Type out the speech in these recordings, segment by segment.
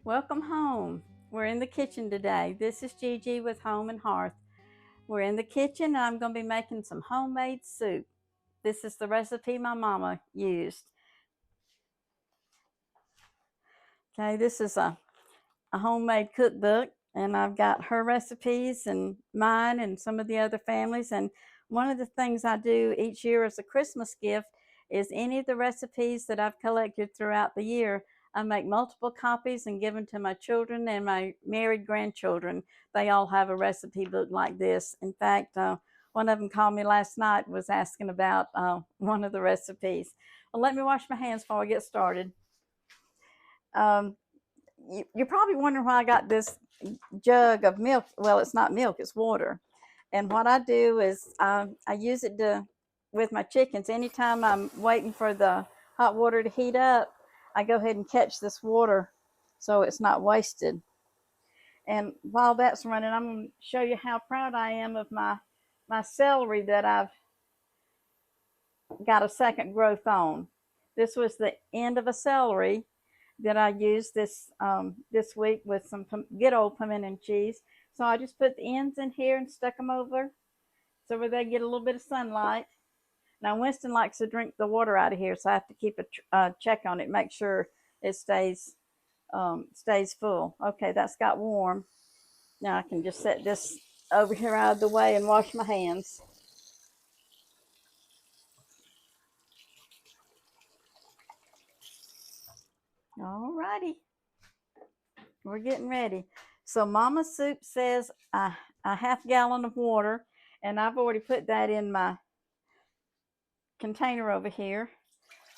Welcome home. We're in the kitchen today. This is GiGi with Home and Hearth. We're in the kitchen and I'm going to be making some homemade soup. This is the recipe my mama used. Okay, this is a homemade cookbook and I've got her recipes and mine and some of the other families. And one of the things I do each year as a Christmas gift is any of the recipes that I've collected throughout the year, I make multiple copies and give them to my children and my married grandchildren. They all have a recipe book like this. In fact, one of them called me last night, was asking about one of the recipes. Well, let me wash my hands before I get started. Um, you're probably wondering why I got this jug of milk. Well, it's not milk, it's water. And what I do is I use it with my chickens. Anytime I'm waiting for the hot water to heat up, I go ahead and catch this water so it's not wasted. And while that's running, I'm going to show you how proud I am of my celery that I've got a second growth on. This was the end of a celery that I used this week with some good old pimento cheese. So I just put the ends in here and stuck them over so where they get a little bit of sunlight. Now Winston likes to drink the water out of here, so I have to keep a check on it, make sure it stays full. Okay, that's got warm. Now I can just set this over here out of the way and wash my hands. All righty, we're getting ready. So Mama's soup says a half gallon of water, and I've already put that in my container over here.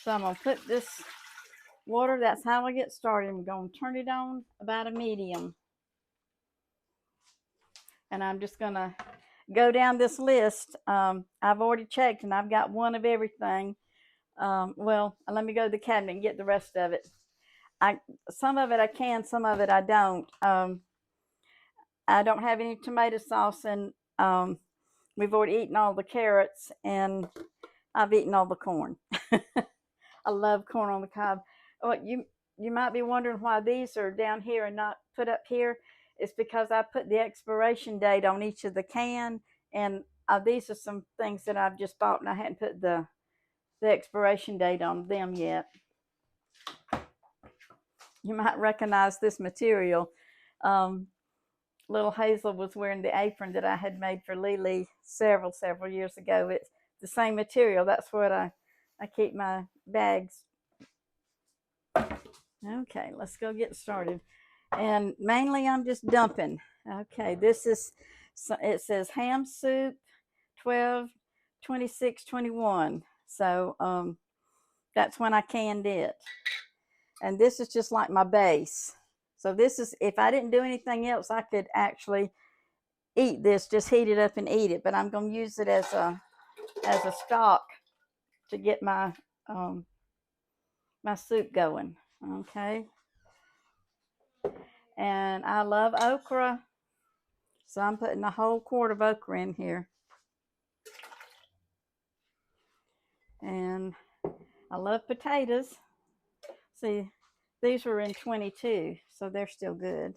So I'm gonna put this water, that's how I get started. I'm gonna turn it on about a medium. And I'm just gonna go down this list. I've already checked and I've got one of everything. Well, let me go to the cabinet and get the rest of it. Some of it I can, some of it I don't. I don't have any tomato sauce, and we've already eaten all the carrots, and I've eaten all the corn. I love corn on the cob. Oh, you might be wondering why these are down here and not put up here. It's because I put the expiration date on each of the can, and these are some things that I've just bought, and I hadn't put the expiration date on them yet. You might recognize this material. Little Hazel was wearing the apron that I had made for Lily several years ago. It's the same material. That's what I keep my bags. Okay, let's go get started. And mainly I'm just dumping. Okay, this is, it says ham soup 12, 26, 21. So that's when I canned it. And this is just like my base. So this is, if I didn't do anything else, I could actually eat this, just heat it up and eat it. But I'm going to use it as a stock to get my my soup going. Okay. And I love okra, so I'm putting a whole quart of okra in here. And I love potatoes. See, these were in 22, so they're still good.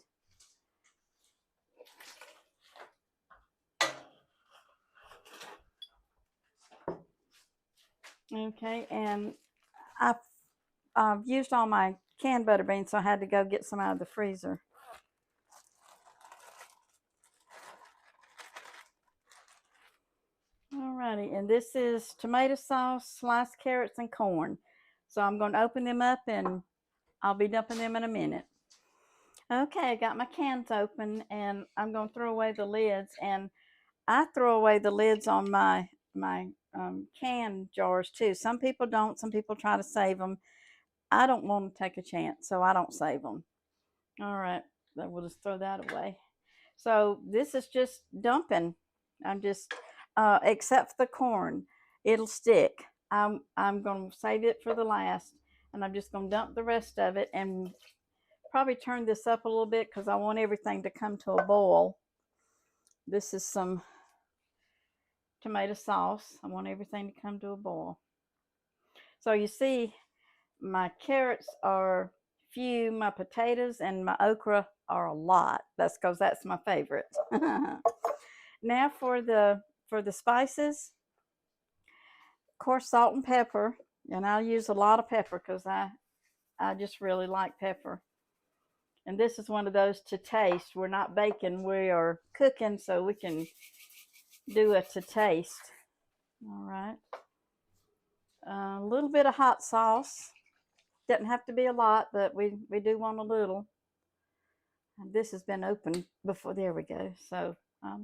Okay, and I've used all my canned butter beans, so I had to go get some out of the freezer. Alrighty, and this is tomato sauce, sliced carrots, and corn. So I'm going to open them up and I'll be dumping them in a minute. Okay, I got my cans open and I'm going to throw away the lids. And I throw away the lids on my can jars too. Some people don't. Some people try to save them. I don't want to take a chance, so I don't save them. All right, then we'll just throw that away. So this is just dumping. I'm just, except for the corn, it'll stick. I'm going to save it for the last, and I'm just going to dump the rest of it and probably turn this up a little bit because I want everything to come to a boil. This is some tomato sauce. I want everything to come to a boil. So you see, my carrots are few. My potatoes and my okra are a lot. That's because that's my favorite. Now for the spices. Of course, salt and pepper, and I'll use a lot of pepper because I just really like pepper. And this is one of those to taste. We're not baking, we are cooking, so we can do a to taste. All right. A little bit of hot sauce. Doesn't have to be a lot, but we do want a little. And this has been opened before. There we go. So, all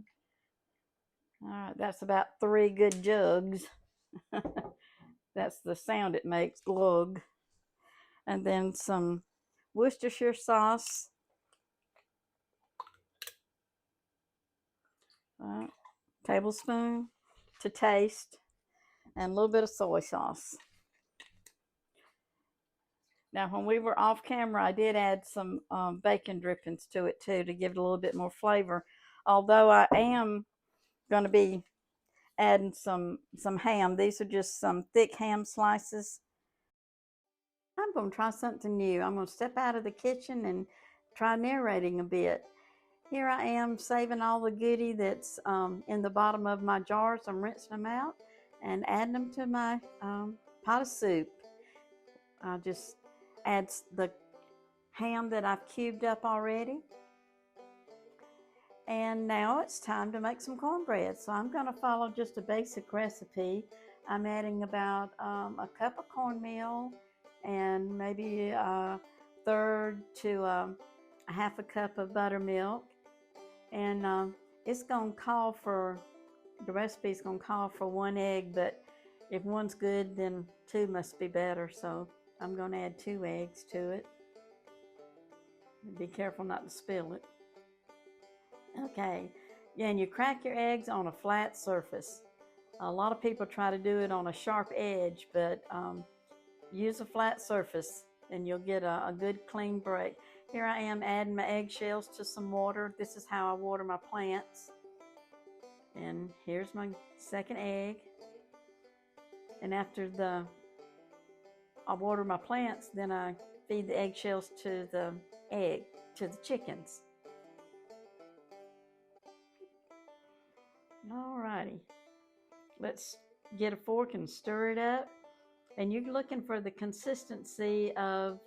right, that's about 3 good jugs. That's the sound it makes, glug. And then some Worcestershire sauce. Tablespoon to taste, and a little bit of soy sauce. Now, when we were off camera, I did add some bacon drippings to it too to give it a little bit more flavor. Although I am going to be adding some ham. These are just some thick ham slices. I'm going to try something new. I'm going to step out of the kitchen and try narrating a bit. Here I am saving all the goodie that's in the bottom of my jars. I'm rinsing them out and adding them to my pot of soup. I'll just add the ham that I've cubed up already. And now it's time to make some cornbread. So I'm going to follow just a basic recipe. I'm adding about a cup of cornmeal and maybe a third to a half a cup of buttermilk. And it's going to call for, the recipe's going to call for 1 egg, but if one's good, then 2 must be better. So I'm going to add 2 eggs to it. Be careful not to spill it. Okay, yeah, and you crack your eggs on a flat surface. A lot of people try to do it on a sharp edge, but use a flat surface and you'll get a good clean break. Here I am adding my eggshells to some water. This is how I water my plants. And here's my second egg. And after I water my plants, then I feed the eggshells to the chickens. Alrighty, let's get a fork and stir it up. And you're looking for the consistency of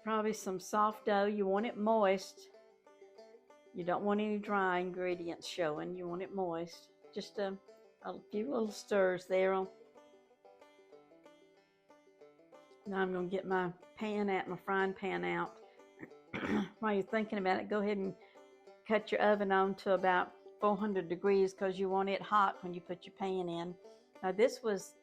probably some soft dough. You want it moist. You don't want any dry ingredients showing. You want it moist. Just a few little stirs there. Now I'm going to get my frying pan out. While you're thinking about it, go ahead and cut your oven on to about 400 degrees because you want it hot when you put your pan in. Now this was,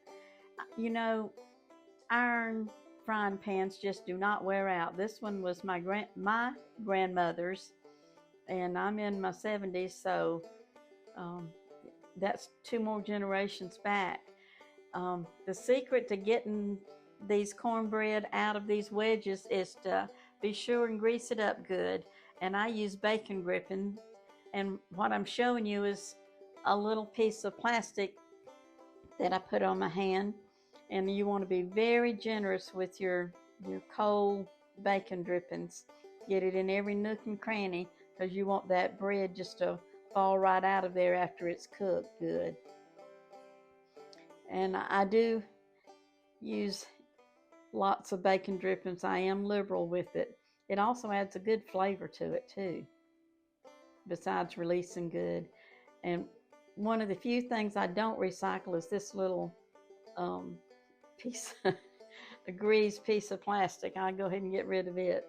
iron frying pans just do not wear out. This one was my grandmother's, and I'm in my 70s, so that's 2 more generations back. The secret to getting these cornbread out of these wedges is to be sure and grease it up good. And I use bacon dripping, and what I'm showing you is a little piece of plastic that I put on my hand. And you want to be very generous with your cold bacon drippings. Get it in every nook and cranny because you want that bread just to fall right out of there after it's cooked good. And I do use lots of bacon drippings. I am liberal with it. It also adds a good flavor to it too, besides releasing good. And one of the few things I don't recycle is this little a greased piece of plastic. I'll go ahead and get rid of it.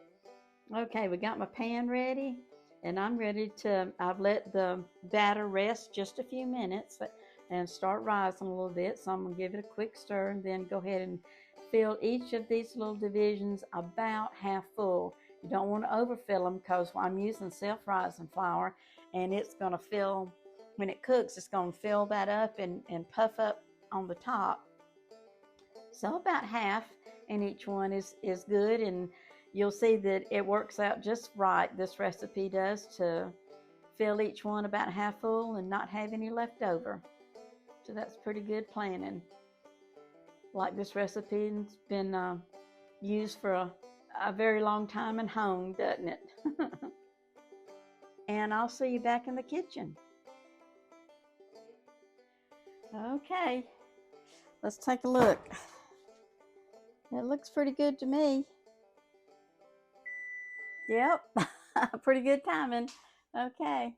Okay, we got my pan ready, and I'm ready I've let the batter rest just a few minutes and start rising a little bit. So I'm going to give it a quick stir and then go ahead and fill each of these little divisions about half full. You don't want to overfill them because I'm using self-rising flour, and it's going to fill, when it cooks, it's going to fill that up and puff up on the top. So about half in each one is good, and you'll see that it works out just right. This recipe does, to fill each one about half full and not have any left over. So that's pretty good planning. Like this recipe has been used for a very long time and home, doesn't it? And I'll see you back in the kitchen. Okay, let's take a look. It looks pretty good to me. Yep, pretty good timing. Okay.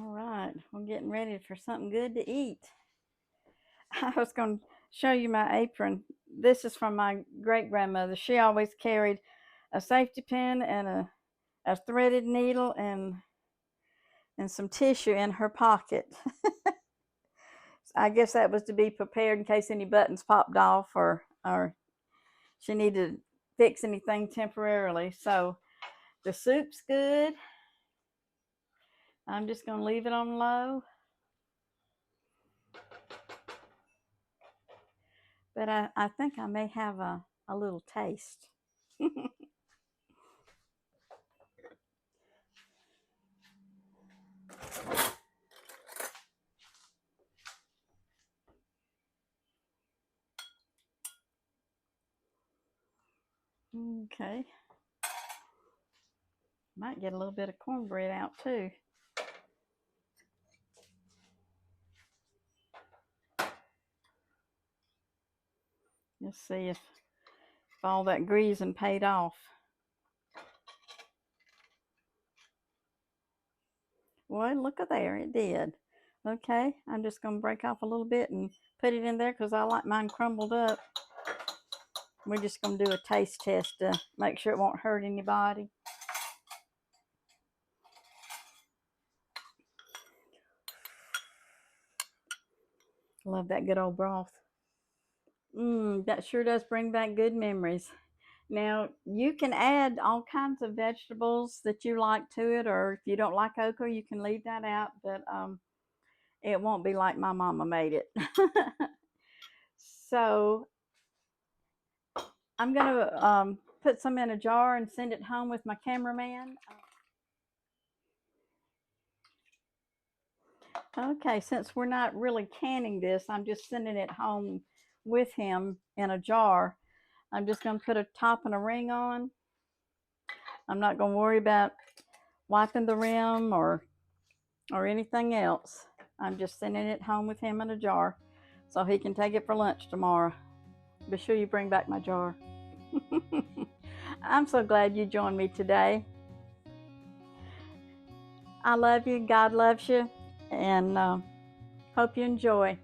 All right, we're getting ready for something good to eat. I was going to show you my apron. This is from my great grandmother. She always carried a safety pin and a threaded needle and some tissue in her pocket. I guess that was to be prepared in case any buttons popped off or she needed to fix anything temporarily. So the soup's good. I'm just going to leave it on low. But I think I may have a little taste. Okay. Might get a little bit of cornbread out too. Let's see if all that greasing paid off. Well, look at there, it did. Okay, I'm just going to break off a little bit and put it in there because I like mine crumbled up. We're just going to do a taste test to make sure it won't hurt anybody. Love that good old broth. That sure does bring back good memories. Now, you can add all kinds of vegetables that you like to it, or if you don't like okra, you can leave that out, but it won't be like my mama made it. So I'm going to put some in a jar and send it home with my cameraman. Okay, since we're not really canning this, I'm just sending it home with him in a jar. I'm just going to put a top and a ring on. I'm not going to worry about wiping the rim or anything else. I'm just sending it home with him in a jar so he can take it for lunch tomorrow. Be sure you bring back my jar. I'm so glad you joined me today. I love you. God loves you. And hope you enjoy.